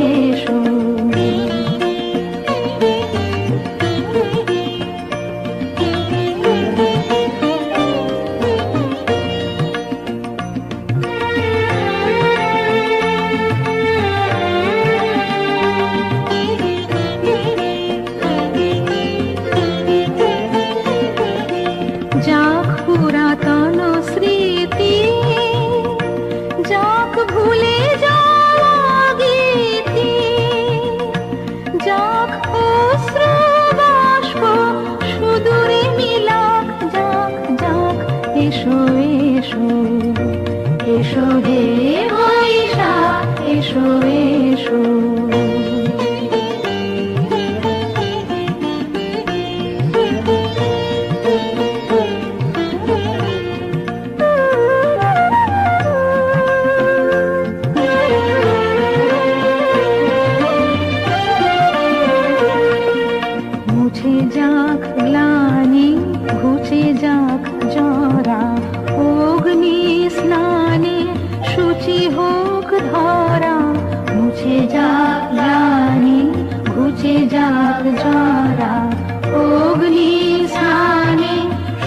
এসো। যাক পুরাতন স্মৃতি, যাক ভুলে যাওয়া গীতি, যাক অশ্রু বাষ্প সুদূরে মিলাক, যাক যাক এসো এসো, এসো হে বৈশাখ এসো এসো। মুছে যাক গ্লানি, ঘুচে যাক জরা, অগ্নি স্নানে শুচি হোক ধরা। মুছে যাক গ্লানি, ঘুচে যাক জরা, অগ্নি স্নানে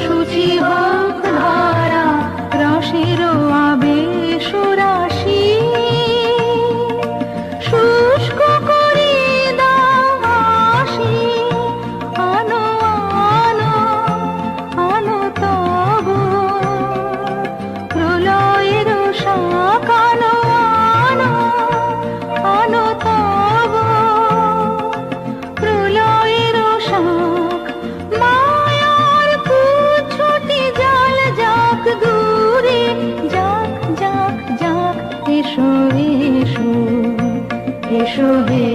শুচি হোক ধরা। রসের আবেশ রাশি শুষ্ক করে দাও আসি, আনো আনো আনো তব প্রলয়ের শাক, আনো আনো আনো তব প্রলয়ের শাক। মায়ার কুচ্ছটি জাল যাক দূরে, যাক যাক যাক এসো এসো, এসো হে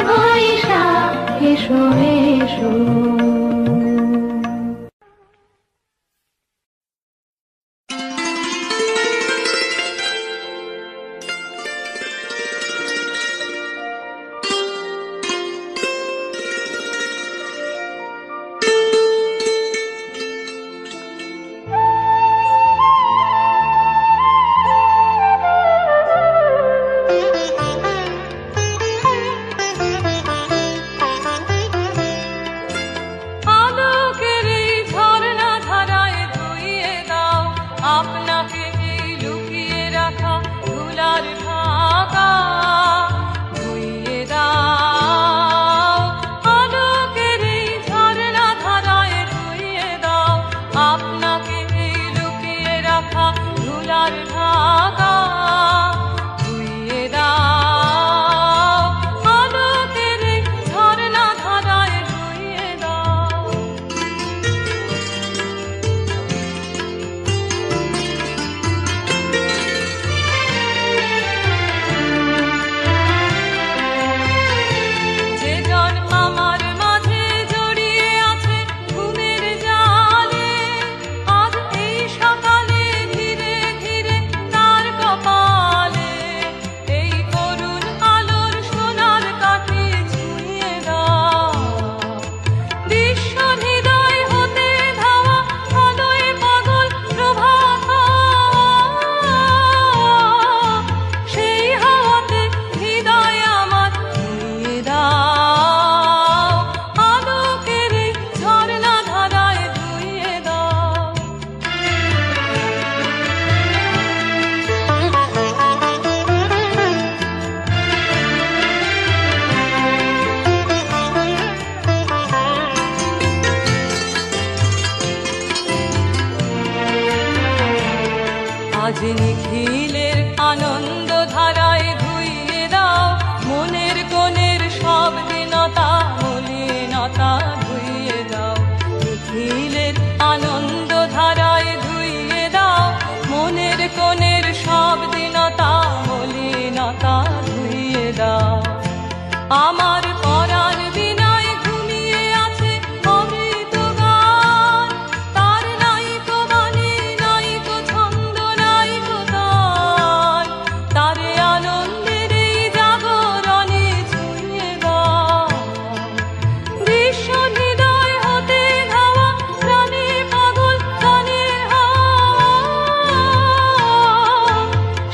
বৈশাখ এসো এসো। আজ নিখিলের আনন্দ ধারায় ধুইয়ে দাও মনের কোণের সব দীনতা মলিনতা ধুইয়ে দাও। নিখিলের আনন্দ ধারায় ধুইয়ে দাও মনের কোণের সব দীনতা মলিনতা ধুইয়ে দাও। আমার পরাণ বিনায় ঘুমিয়ে আছে অমৃত গান, তার নাই তো বাণী নাই তো ছন্দ নাই তো তান, তারে আনন্দের এই জাগরণে ছুঁয়ে দাও। বিশ্ব হৃদয় হতে ধাওয়া প্রাণে পাগল গানের হাওয়া,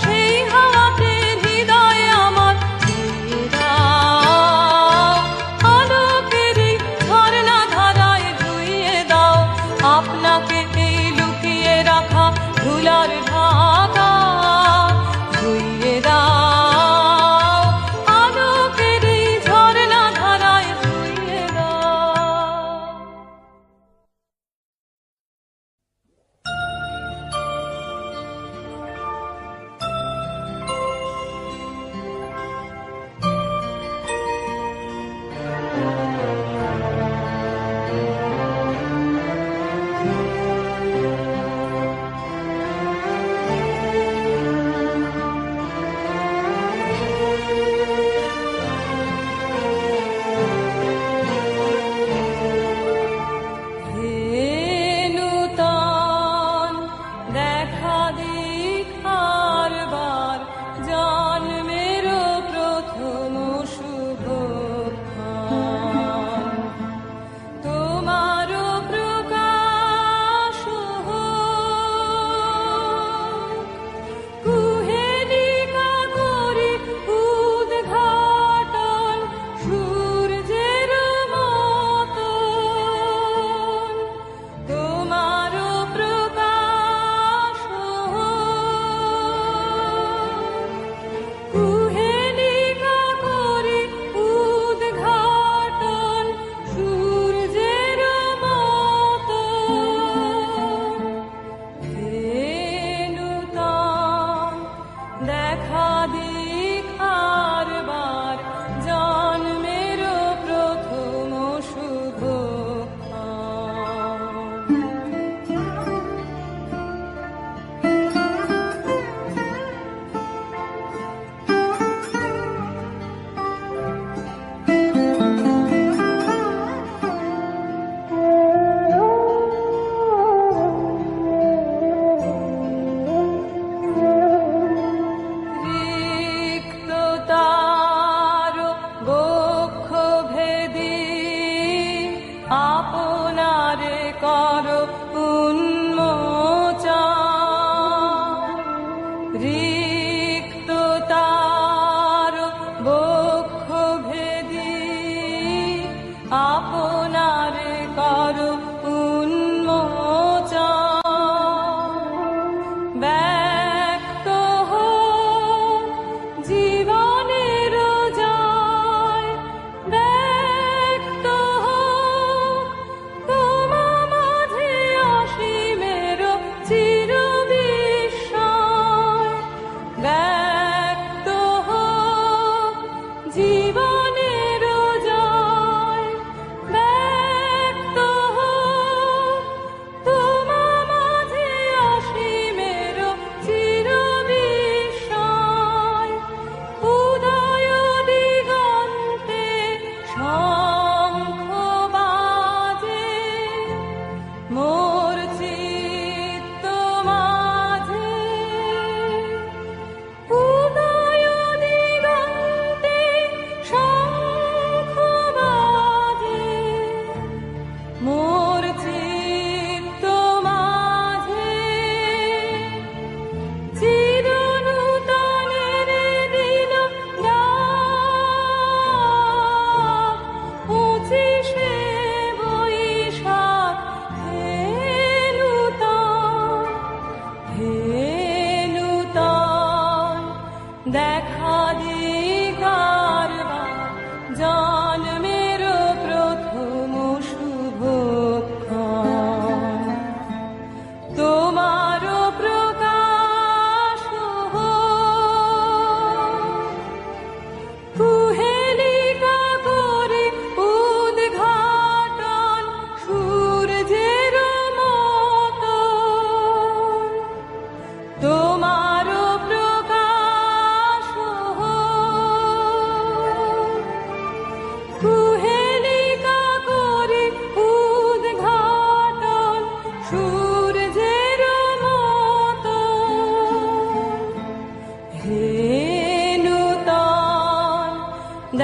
সেই হাওয়াতে হৃদয় আমার ছুঁয়ে দাও।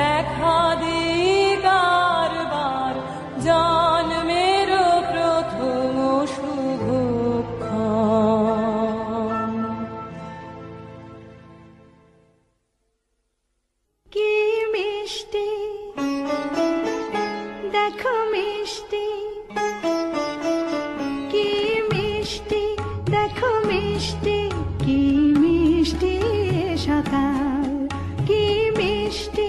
দেখা দিই কারবার জন্মের প্রথম শুভক্ষণ। কি মিষ্টি দেখো মিষ্টি, কি মিষ্টি দেখো মিষ্টি, কি মিষ্টি সকাল, কি মিষ্টি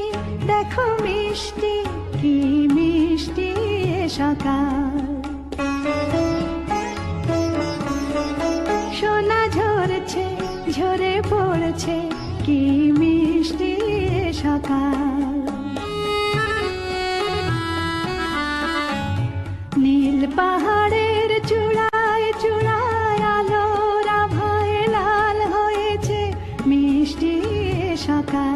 দেখো মিষ্টি, কি মিষ্টি সকাল। সোনা ঝরছে ঝরে পড়ছে, কি মিষ্টি সকাল। নীল পাহাড়ের চূড়ায় চূড়ায় আলোর আভায় লাল হয়েছে মিষ্টি সকাল।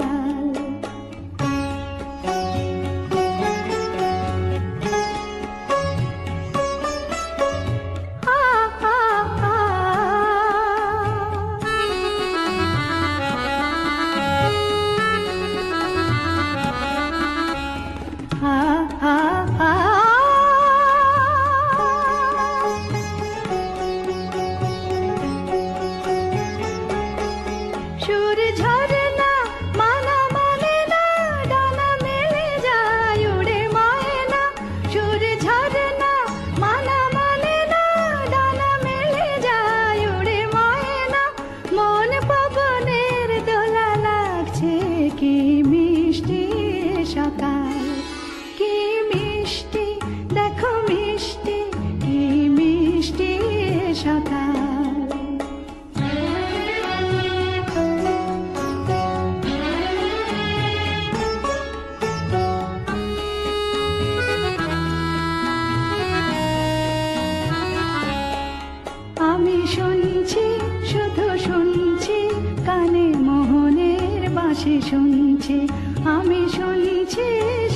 সুর ঝরনা মানা মানে না, ডানা মেলে যায় উড়ে ময়না। সুর ঝরনা মানা মানে না, ডানা মেলে যায় উড়ে ময়না। মন পবনের দোলা লাগছে, কি মিষ্টি সকাল, কি মিষ্টি দেখো মিষ্টি, কি মিষ্টি সকাল। আমি শুনছি শুধু শুনছি, কানে মোহনের বাঁশি শুনছি। আমি শুনছি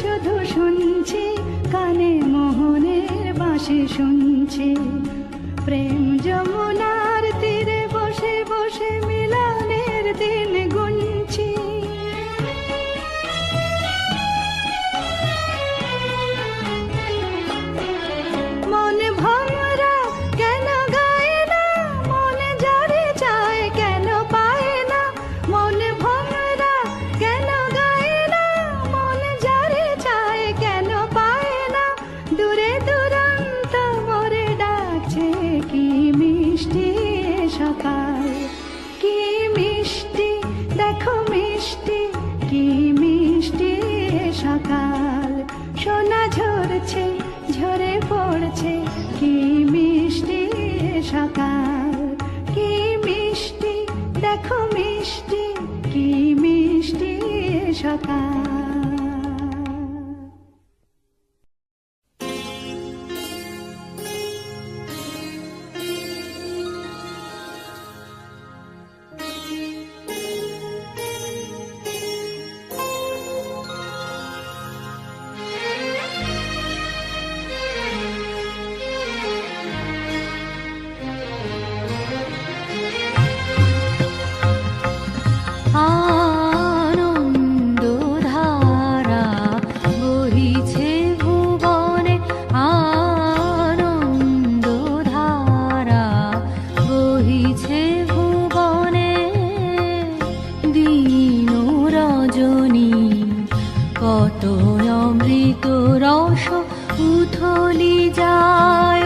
শুধু শুনছি, কানে মোহনের বাঁশি শুনছি। প্রেম যমুনার তীরে বসে বসে মিলনের দিন গুনছি। মন ভমরা কেন গায় না, মন যারে চায় কেন পায় না। মন ভমরা কেন গায় না, মন যারে চায় কেন পায় না। দূরে দূরান্ত মোরে ডাকছে, কি মিষ্টি সকাল, কি মিষ্টি দেখো মিষ্টি, কি মিষ্টি সকাল। সোনা ঝরছে ঝরে পড়ছে, কি মিষ্টি সকাল, কি মিষ্টি দেখো মিষ্টি, কি মিষ্টি সকাল। আনন্দধারা বহিছে ভুবনে, আনন্দধারা বহিছে ভুবনে। দিন রজনী কত অমৃত রস উথলি যায়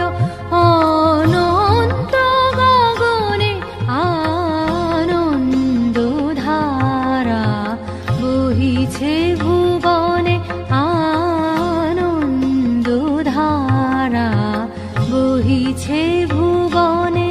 অনন্ত গগনে। আনন্দধারা বহিছে ভুবনে, আনন্দধারা বহিছে ভুবনে।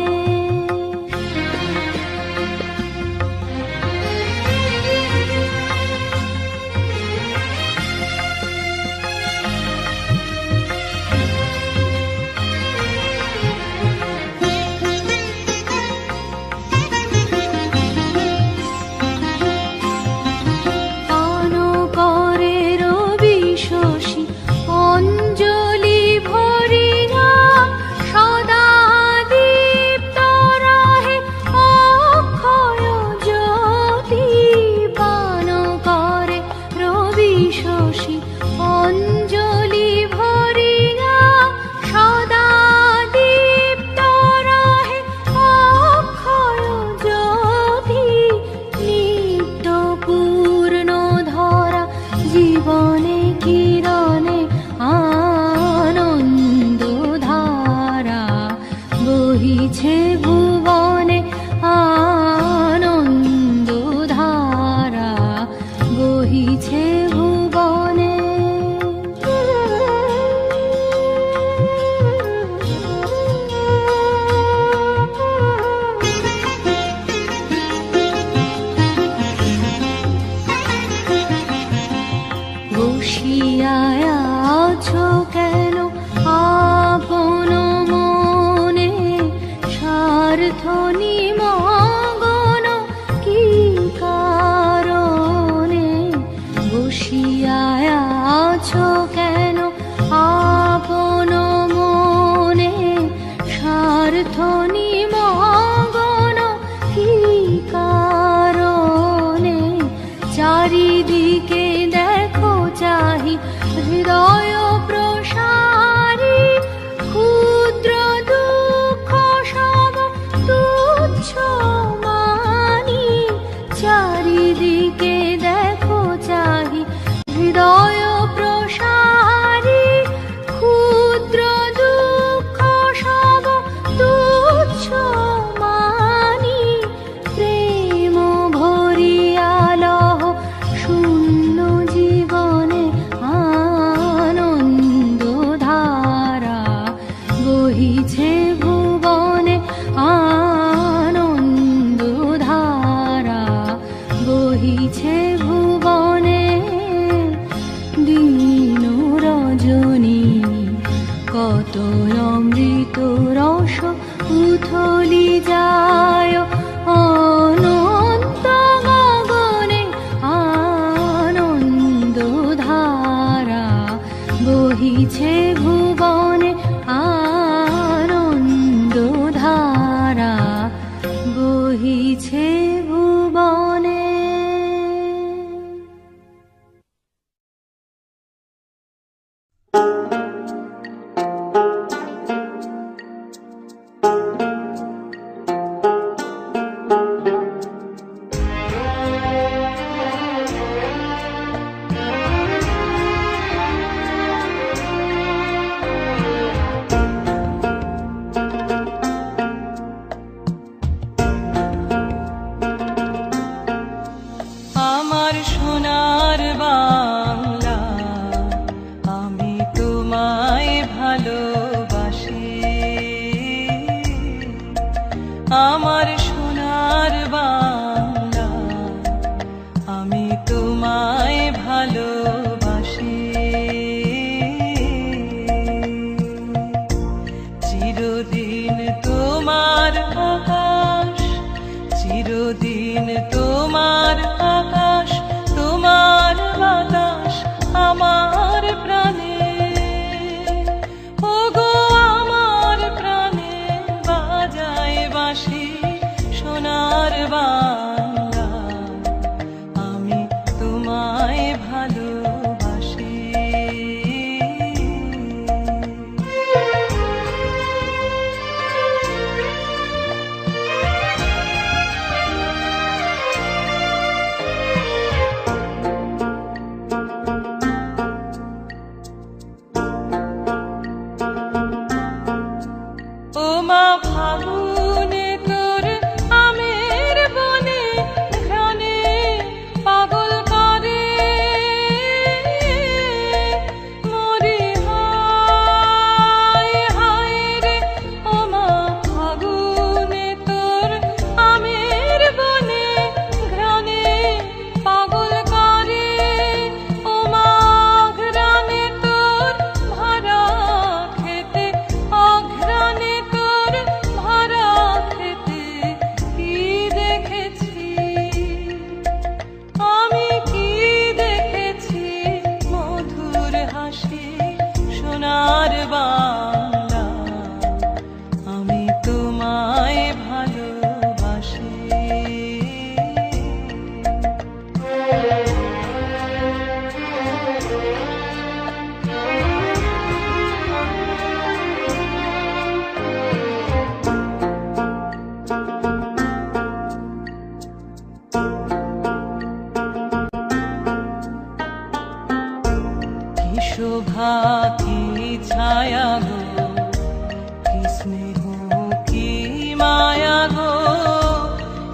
বসি অঞ্জলি ভরিয়া সদা দীপ্ত রহে অক্ষয় জ্যোতি নিত্য পূর্ণ ধরা জীবনে কিরণে আনন্দ ধারা বহিছে ভুবনে আনন্দ ধারা বহিছে ভুবনে। বসিয়া আছো কেন আপন মনে স্বার্থ নিমগ্ন কি কারণে? বসিয়া আছো কেন আপন মনে স্বার্থ নিমগ্ন কি কারণে? চারিদিকে দেখো চাহি হৃদয় প্রসারী ক্ষুদ্র দুঃখ সব তুচ্ছ মানি। চারিদিকে দেখো চাহি হৃদয় প্রসারী ক্ষুদ্র দুঃখ সব তুচ্ছ মানি। প্রেম ভরিয়া লহ শূন্য জীবনে আনন্দ ধারা বহিছে ভুবনে আনন্দ ধারা বহিছে ভুবনে। দিন রজনী কত অমৃত রস উথলি যায় অনন্ত গগনে আনন্দ ধারা বহিছে ভুবনে আনন্দ ধারা বহিছে ভুবনে। শোভা কি ছায়া গো, কি স্নেহ কি মায়া গো,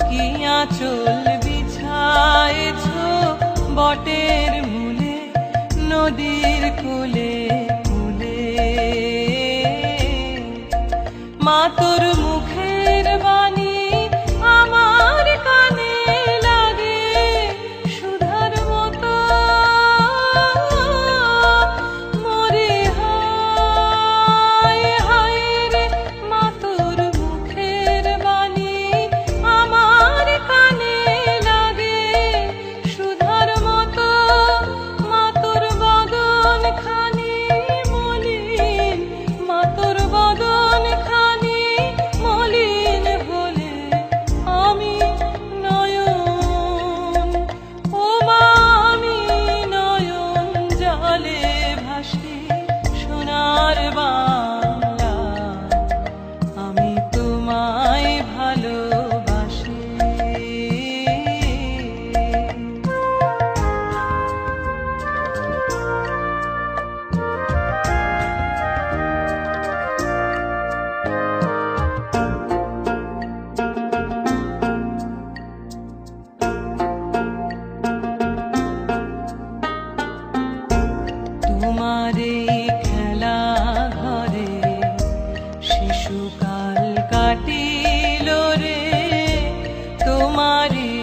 কি আঁচল বিছায়েছ বটের মূলে, নদীর কূলে কূলে। মা তোর মুখের বাণী আমার কানে লাগে সুধার মতো, মরে হায় হায় রে। মা তোর মুখের বাণী আমার কানে লাগে সুধার মতো, মা তোর বদন খানি মলিন, মা তোর বদন খানি মলিন হলে আমি নয়ন, ও মা আমি নয়ন জলে ভাসি সোনার বাংলা, আমি তোমায় ভালোবাসি। তোমার এই খেলা ঘরে শিশুকাল কাটিল রে, তোমারই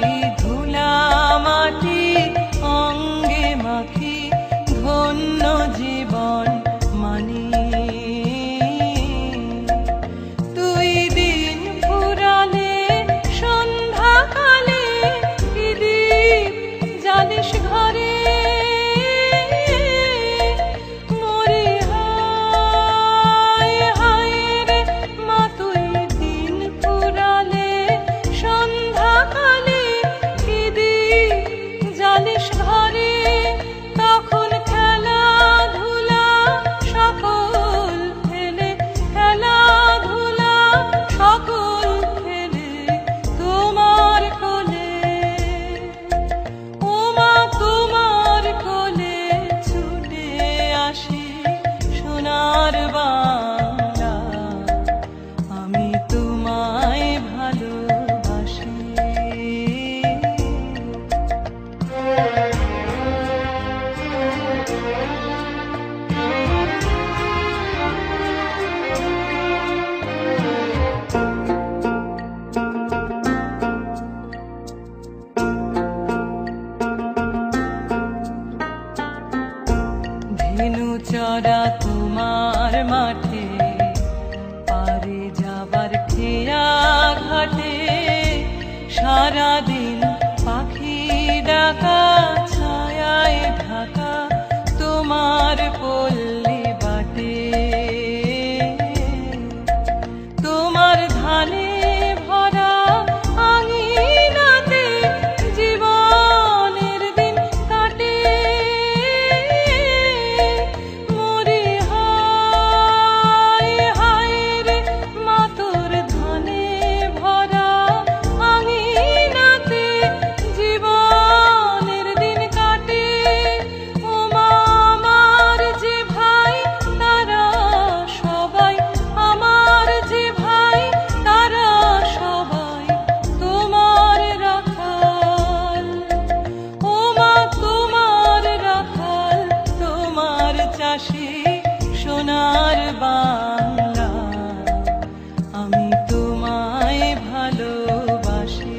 ধুলা মাটি অঙ্গে মাখি ধন্য জীবন মানি। তুই দিন ফুরালে সন্ধ্যাকালে কি দীপ জ্বালিস ঘরে, মরে হায় হায় রে। মা তুই দিন ফুরালে সন্ধ্যাকালে কি দীপ জ্বালিস ঘরে, তখন খেলাধুলা সকল ফেলে, খেলাধুলা সকল ফেলে তোমার কোলে, ও মা তোমার কোলে ছুটে আসি সোনার বাংলা, আমি তোমায় ভালোবাসি। ধেনু চড়া তোমার মাঠে, পারে যাবার খেয়া ঘাটে, সারাদিন পাখি ডাকা ছায়ায় ঢাকা তোমার পল্লী বাটে, তোমার ধানে ভরা আঙিনাতে জীবনের দিন কাটে, মরে হায় হায় রে। মা তোর ধানে ভরা আঙিনাতে জীবনের দিন কাটে, ও মা আমার যে ভাই তারা সবাই, আমার যে ভাই তারা সবাই তোমার রাখাল, ও মা তোমার রাখাল, তোমার চাষি সোনার বাংলা, আমি তোমায় ভালোবাসি।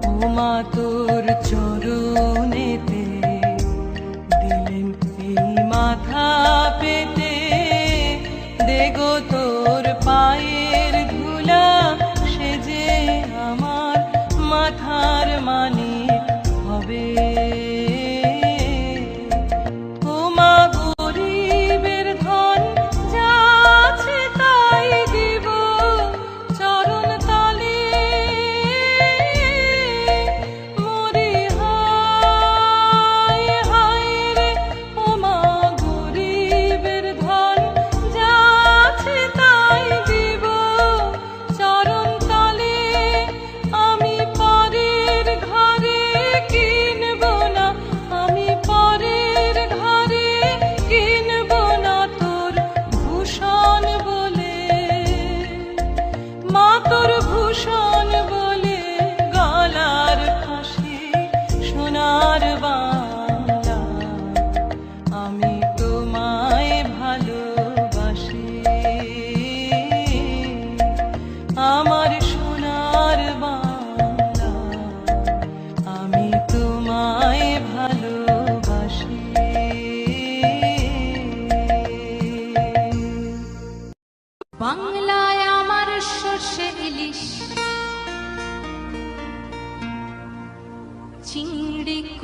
ও মা তোর চরণেতে দিলেন এই মাথা পেতে, দেগো তোর পায়ের ধুলা সে যে আমার মাথার মানিক হবে, ও মা গরিবের ধন যা আছে তাই দিব চরণ তলে,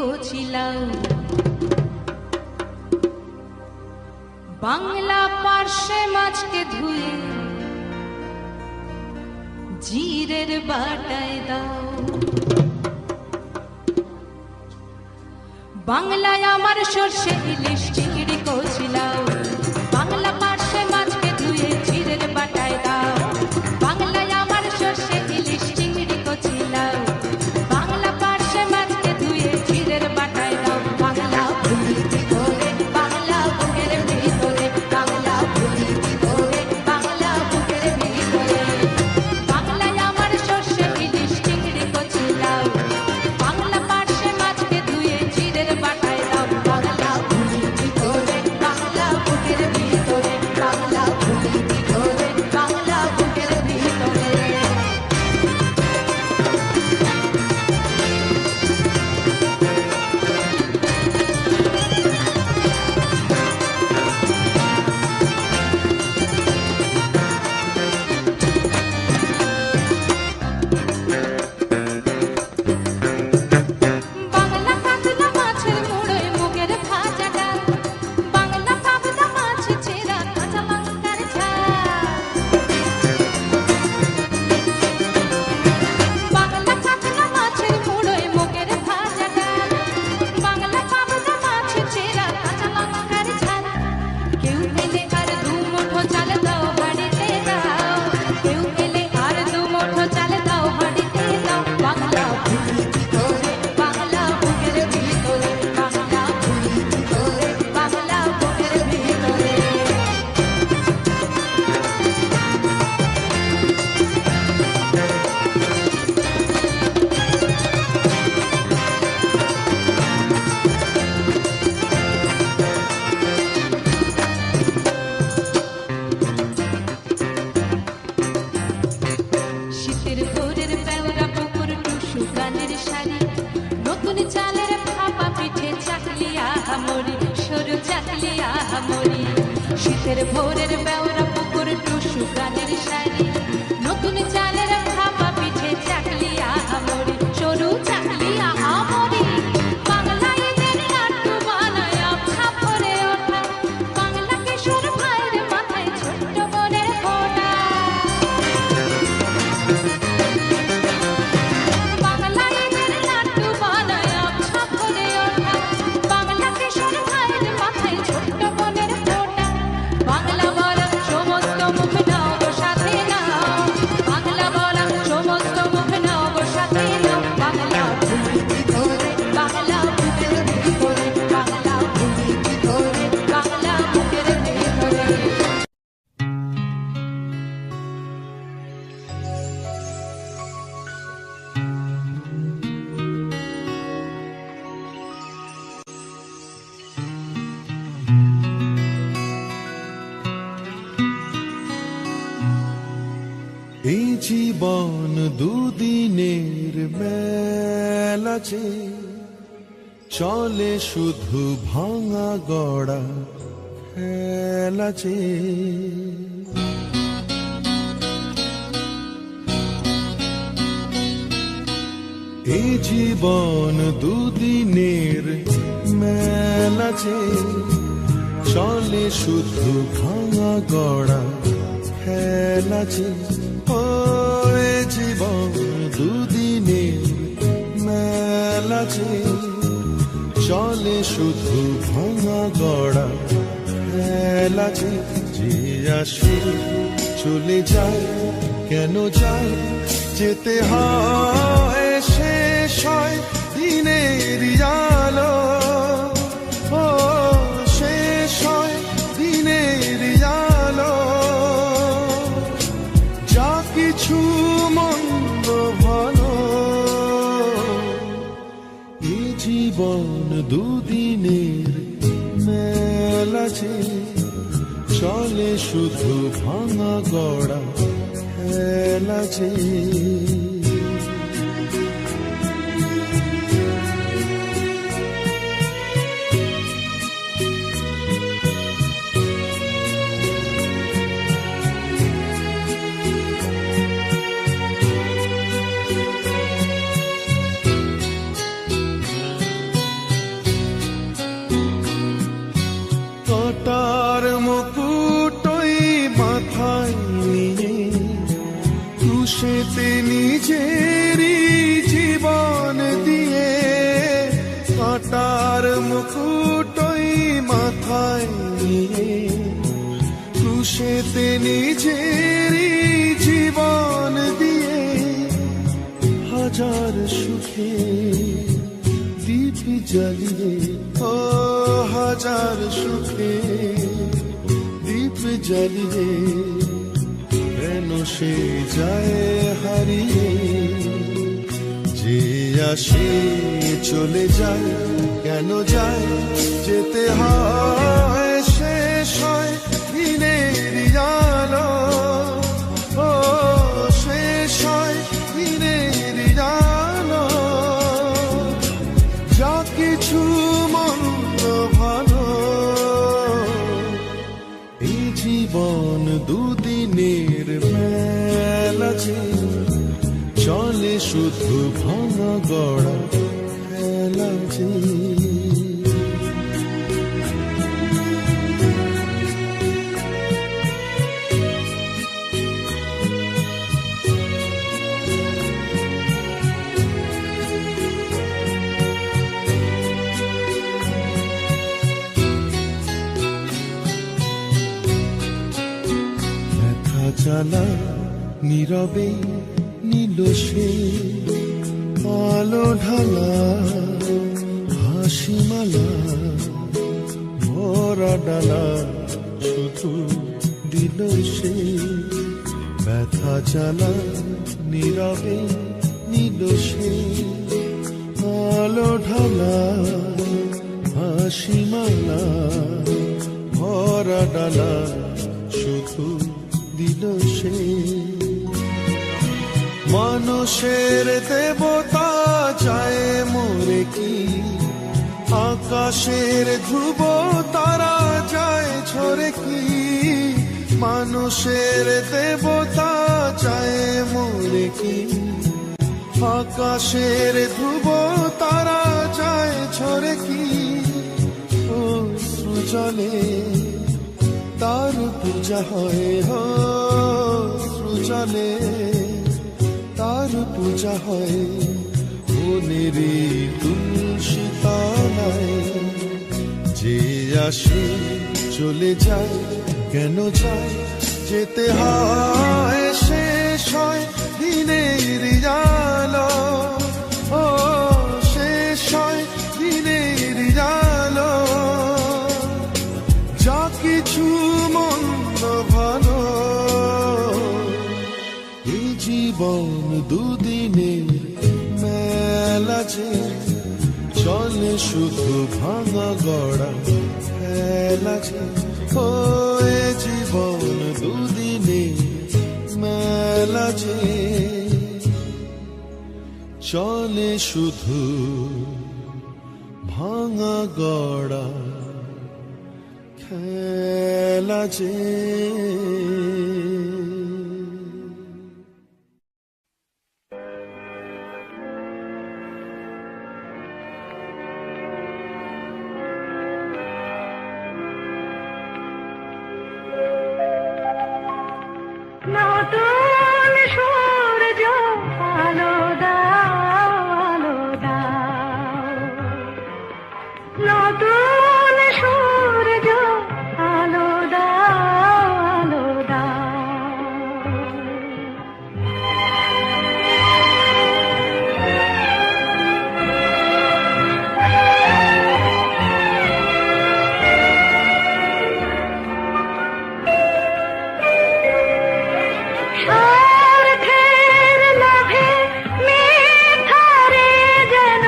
কচিলাও, বাংলা পার্শ্বে মাছকে ধুয়ে জিরের বাটায় দাও। বাংলায় আমার সর্ষে ইলিশ চিংড়ি কচিলাও, বাংলা পার্শ্বে মাছকে ধুয়ে জিরের বাটায় দাও। বাংলায় আমার সর্ষে ইলিশ চিংড়ি কচিলাও, বাংলা পার্শ্বে মাছকে ধুয়ে জিরের বাটায় দাও। বাংলা ভুলি করে বাংলা বুকের ভিতরে, বাংলা ভুলি করে বাংলা বুকের ভিতরে। বাংলায় আমার সর্ষে ইলিশ চিংড়ি কচিলাও, বাংলা পার্শ্বে মাছকে ধুয়ে জিরের বাটায় দাও। বাংলা ভুলি করে বাংলা বুকের ভিতরে, বাংলা ভুলি করে বাংলা বুকের ভিতরে। বাংলা কাতলা মাছের মুড়োয় মুগের ভাজা ডাল, বাংলা পাবদা মাছ চেরা কাঁচা লঙ্কার ঝাল। বাংলা কাতলা মাছের মুড়োয় মুগের ভাজা ডাল, বাংলা পাবদা মাছ চেরা কাঁচা লঙ্কার ঝাল। কেউ এলে আর দু মুঠো চাল দাও হাঁড়িতে দাও, কেউ এলে আর দু মুঠো চাল দাও হাঁড়িতে দাও। বাংলা ভুলি করে বাংলা বুকের ভিতরে, বাংলা ভুলি করে বাংলা বুকের ভিতরে। শীতের ভোরের বেওরা পুকুর টুসু গানের শাড়ি, নতুন চালের ভাপা পিঠে চাকলি আহামরি, সরু চাকলি আহামরি। শীতের ভোরের বেওরা পুকুর টুসু গানের শাড়ি, নতুন চালের ভাপা পিঠে চাকলি আহামরি, সরু চাকলি আহামরি। বাংলা ঈদের লাড্ডু বানায় আবছা ভরে ওঠা, বাংলা কিশোর ভাইয়ের মাথায় ছোট্ট বোনের ফোঁটা। বাংলা ঈদের লাড্ডু বানায় আবছা ভরে ওঠা, বাংলা কিশোর ভাইয়ের মাথায় ছোট্ট বোনের ফোঁটা। বাংলা বলা সমস্ত মুখ নাও গো সাথে নাও, বাংলা বলা সমস্ত মুখ নাও গো সাথে নাও। বাংলা ভুলি করে বাংলা বুকের ভিতরে, বাংলা ভুলি করে বাংলা বুকের ভিতরে। এই জীবন দুদিনের মেলা যে, চলে শুধু ভাঙা গড়া খেলা যে। এই জীবন দুদিনের মেলা যে, চলে শুধু ভাঙা গড়া খেলা যে। ও এ জীবন দুদিনের মেলা যে, চলে শুধু ভাঙা গড়া খেলা যে। যে আসে চলে যায়, কেন যায় যেতে হয়, শেষ হয় দিনের আলো। ও শেষ হয় দিনের আলো, যা কিছু মন্দ ভালো। এই জীবন দুদিনের মেলা যে, চলে শুধু ভাঙা গড়া খেলা যে। শুতে নিজেরই জীবন দিয়ে হাজার সুখে দীপ জ্বালিয়ে, ও হাজার সুখে দীপ জ্বালিয়ে কেন সে যায় হারিয়ে। যে আসে চলে যায়, কেন যায় যেতে হয়, শেষ হয় দিনের আলো, ও শেষ হয় দিনের আলো। যা কিছু মন্দ ভালো, এই জীবন দুদিনের মেলা যে, চলে শুধু ভাঙা গড়া খেলা যে। ব্যথা জ্বালা নীরবে নীল সে, আলো ঢালা হাসি মালা, ভরা ডালা শুধু দিল সে। ব্যথা জ্বালা নীরবে নীল সে, আলো ঢালা হাসি মালা, ভরা ডালা শুধু দিল সে। মানুষের দেবতা যায় মোরে কি, আকাশের ধ্রুব তারা যায় ঝরে কি। মানুষের দেবতা যায় মোরে কি, আকাশের ধ্রুব তারা যায় ঝরে কি। ও সৃজলে তার পূজা হয়, হো সৃজলে তার পূজা হয়, মনেরই তুলসী তলায়। যে আসে চলে যায়, কেন যায় যেতে হয়, শেষ হয় দিনের আলো, ও শেষ হয় দিনের আলো। যা কিছু মন্দ ভালো, এই জীবন দুদিনের মেলা যে, চলে শুধু ভাঙা গড়া খেলা যে। ও এ জীবন দুদিনের মেলা যে, চলে শুধু ভাঙা গড়া খেলা যে। নতুন সূর্য আলো দাও, আলো দাও, নতুন সূর্য আলো দাও, আলো দাও। স্বার্থের লোভে মিথ্যারে যেন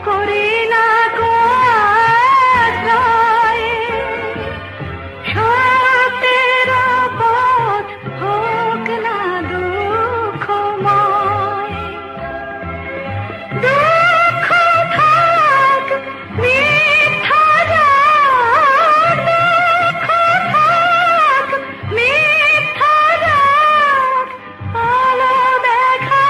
করি না কো আশ্রয়। সত্যের পথ হোক না দুঃখময়। দুঃখ থাক মিথ্যা যাক, দুঃখ থাক মিথ্যা যাক, আলো দেখা।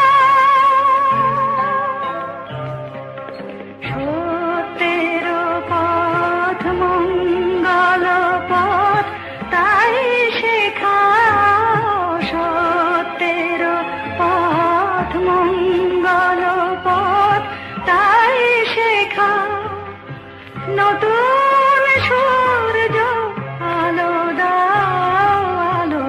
সত্যের পথ মঙ্গল পথ, তাই শেখাও। সত্যের পথ মঙ্গল পথ, তাই শেখাও। নতুন সূর্য আলো দাও, আলো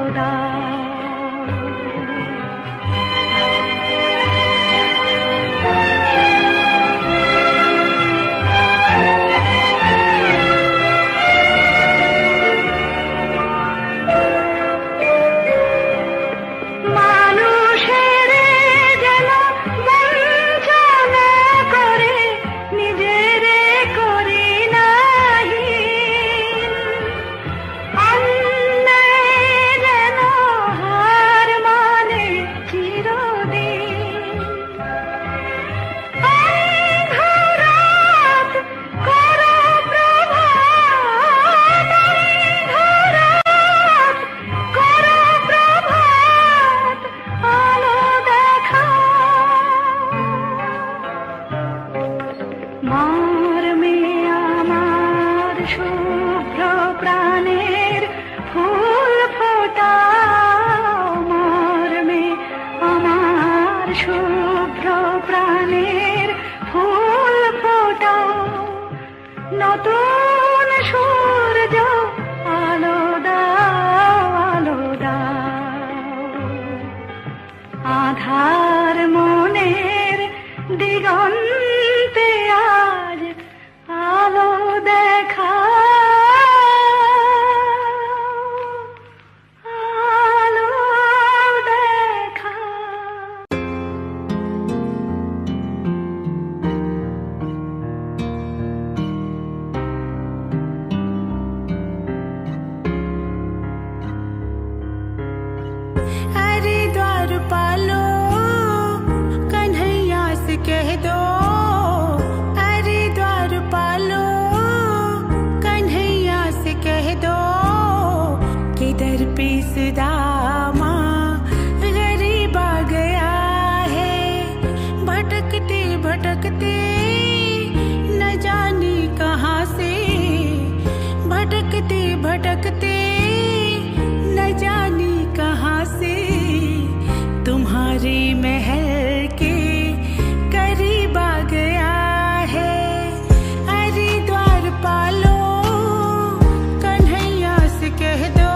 মর্মে আমার শুভ্র প্রাণের ফুল ফোটাও, মর্মে আমার শুভ্র প্রাণের ফুল ফোটাও, নতুন সূর্য আলো দাও, আলো দাও, আধার মনের দিগন্তে আজ আলো দেখা, আলো দেখা। अरे द्वारपालो कन्हैया से कह दो, अरे द्वारपालो कन्हैया से कह दो, किधर पे सुदामा गरीब आ गया है, भटकते भटकते न जाने कहाँ से, भटकते भटकते न जाने कहाँ से, तुम्हारे महल के करीब आ गया है। अरे द्वारपालो कन्हैया से कह दो,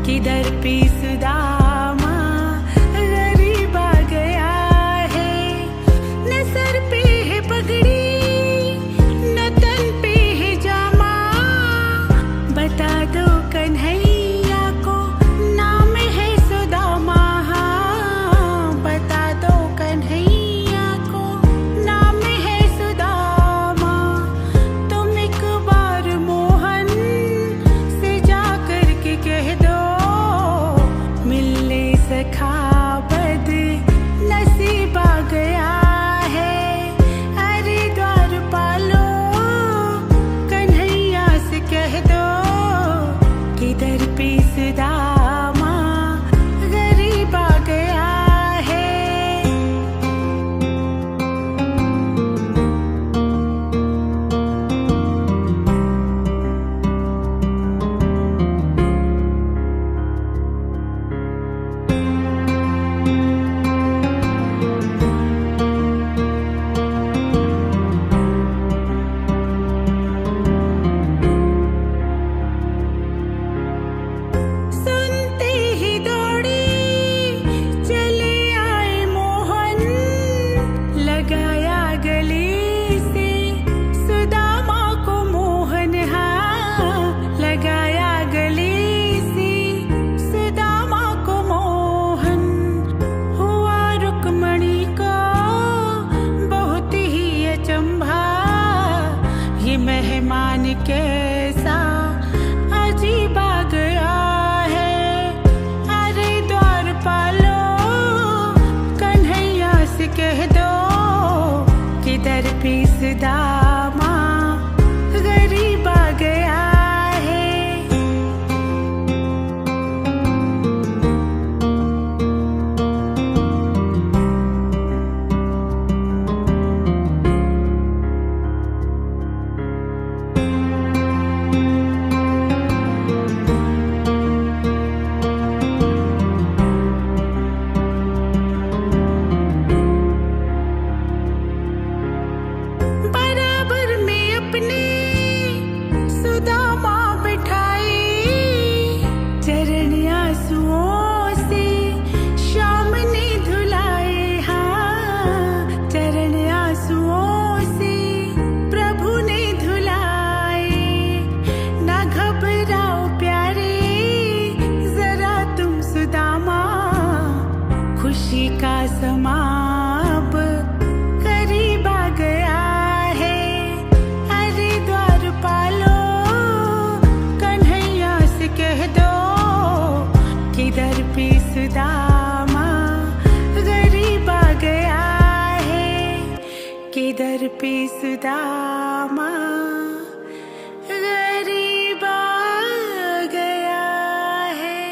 किधर पे सुदामा गरीब आ गया है, न सर पे है पगड़ी न तन पे है जामा, बता दो कन्हैया को नाम है सुदामा, बता दो कन्हैया को नाम है सुदामा, तुम एक बार मोहन से जा कर के कह दो, मिलने सखा बद नसीब आ गया है। अरे द्वारपालो कन्हैया से कह दो, किधर पे सुदामा गरीब आ गया है। सुनते ही दौड़ी चले आए मोहन, लगाया गले से सुदामा को मोहन, हाँ लगाया गले से सुदामा को मोहन, हुआ रुक्मणी को बहुत ही अचंभा, ये मेहमान कैसा अजीब आ गया है। अरे द्वारपालो कन्हैया से कह दो, किधर पे सुदामा गरीब आ गया है। बराबर में अपने सुदामा बिठाए, चरण आंसुओं से शाम ने धुलाए, हाँ चरण आंसुओं से प्रभु ने धुलाए, ना घबराओ प्यारे जरा तुम सुदामा, खुशी का समा अब करीब आ गया है। अरे द्वारपालो कन्हैया से कह दो, किधर पे सुदामा गरीब आ गया है, किधर पे सुदामा गरीब आ गया है।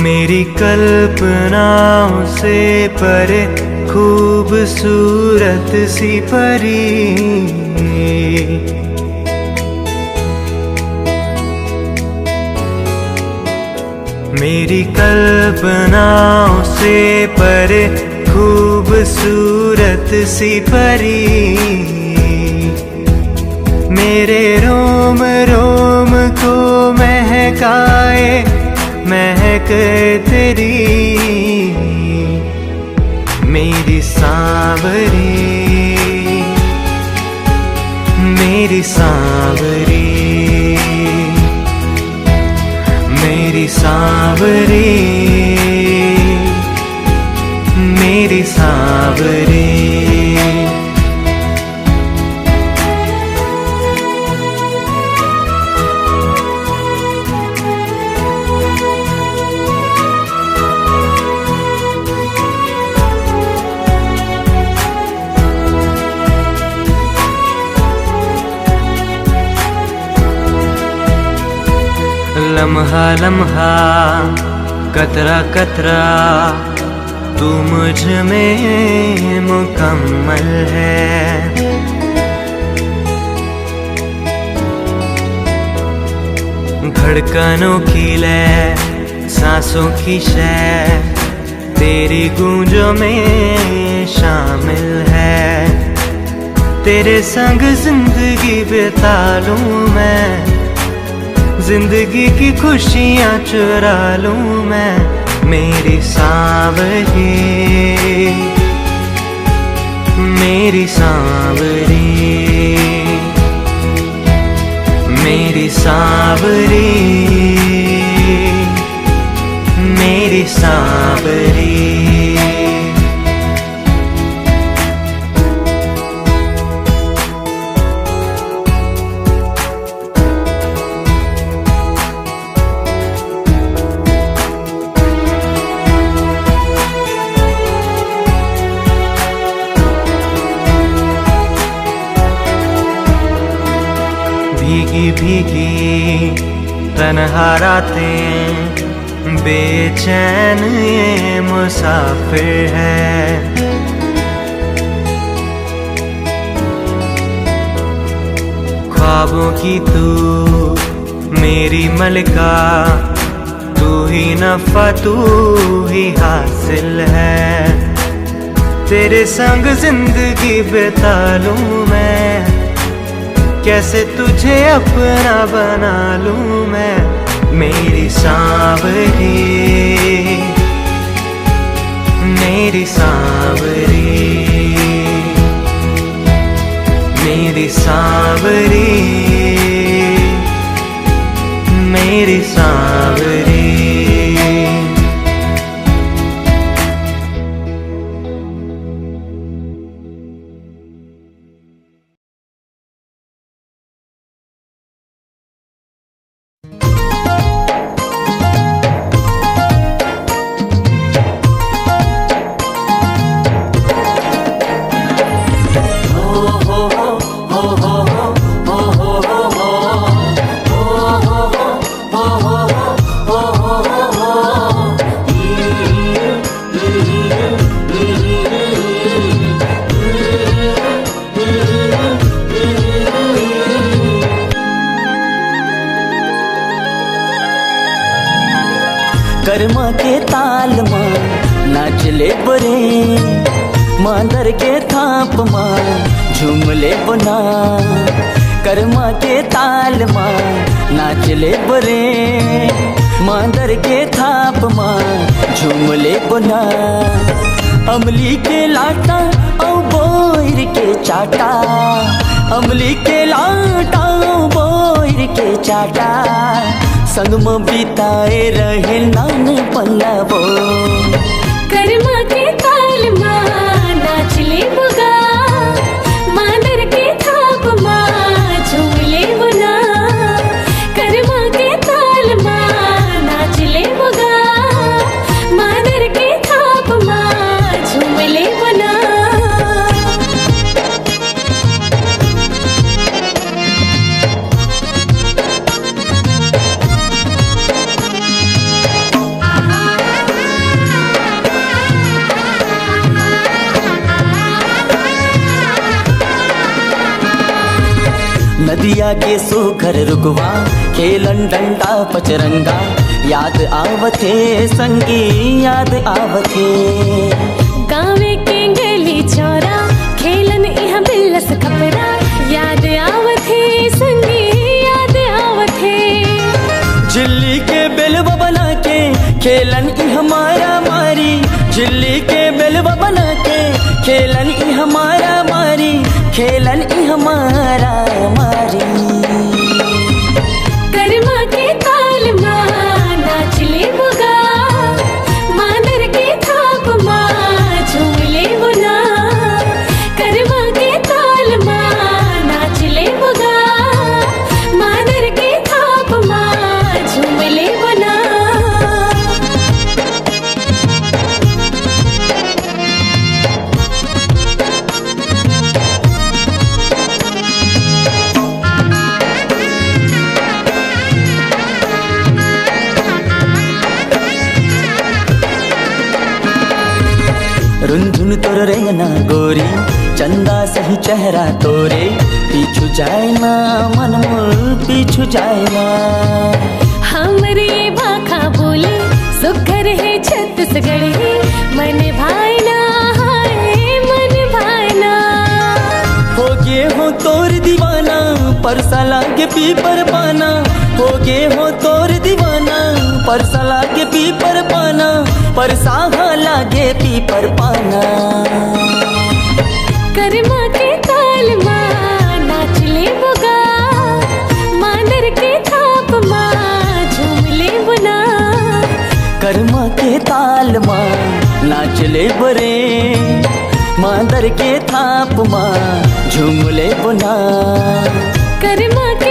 मेरी कल्पनाओं से परे खूबसूरत सी परी, मेरी कल्पनाओं से परे खूबसूरत सी परी, मेरे रोम रोम को महकाए महक तेरी, मेरी सांवरी, मेरी सांवरी, मेरी सांवरी, मेरी सांवरी। लम्हा लम्हा कतरा कतरा तू मुझ में मुकम्मल है, धड़कनों की लय सांसों की शय तेरी गूंजों में शामिल है, तेरे संग जिंदगी बिता लूं मैं, जिंदगी की खुशियाँ चुरा लूं मैं, मेरी सांवरी, मेरी सांवरी, मेरी सांवरी, मेरी सांवरी। भीगी भीगी तन्हा रातें बेचैन ये मुसाफिर है, ख्वाबों की तू मेरी मलिका, तू ही नफा तू ही हासिल है, तेरे संग जिंदगी बिता लूं मैं, कैसे तुझे अपना बना लूं मैं, मेरी सांवरी, मेरी सांवरी, मेरी सांवरी, मेरी सांवरी। कर्मा के ताल मां नाचले बरे, मांदर के थाप मां झूमले बना, कर्मा के ताल मां नाचले बरे, मांदर के थाप मां झूमले बना, अमली के लाटा औ बोर के चाटा, अमली के लाटा औ बोर के चाटा, संग में बिताए रहे नान पल्लवो, कर्मा के ताल मां नाचले बुगा, मांदर के थाप मां झूमले बुना, कर्मा के ताल मां नाचले बुगा, मांदर के थाप मां झूमले बुना। आहा गलिया के सुघर रुकवा खेलन डंडा पचरंगा याद आवथे संगी याद आवथे गावे के गली चौरा खेलन इहाँ बिल्लस खपरा याद आवथे संगी याद आवथे झिल्ली के बेलवा बना के खेलन ई हमारा मारी झिल्ली के बेलवा बना के खेलन ई हमारा मारी खेलन ई हमारा मारी कर्मा के ताल माँ नाच ले बुगा मादर के थाप माँ झूम ले बुना कर्मा के ताल माँ नाच ले बुगा मादर के थाप माँ झूम ले बुना रुंझुन तोर रेंगना गोरी चंदा सही चेहरा तोरे पीछू जाए ना मन मोर पीछू जाए ना हमरे भाखा बोले सुखर है छत्तीसगढ़ है मन भाईना हाय मन भाईना हो गे हो तोर दीवाना परसा लागे पीपर पाना हो गे हो तोर दीवाना परसा लागे पीपर पाना परसा लागे पीपर पाना कर्मा के ताल माँ नाच ले बुगा मादर के थाप माँ झूम ले बुना कर्मा के ताल माँ नाच ले बरे मादर के थाप माँ झूम ले बुना कर्मा के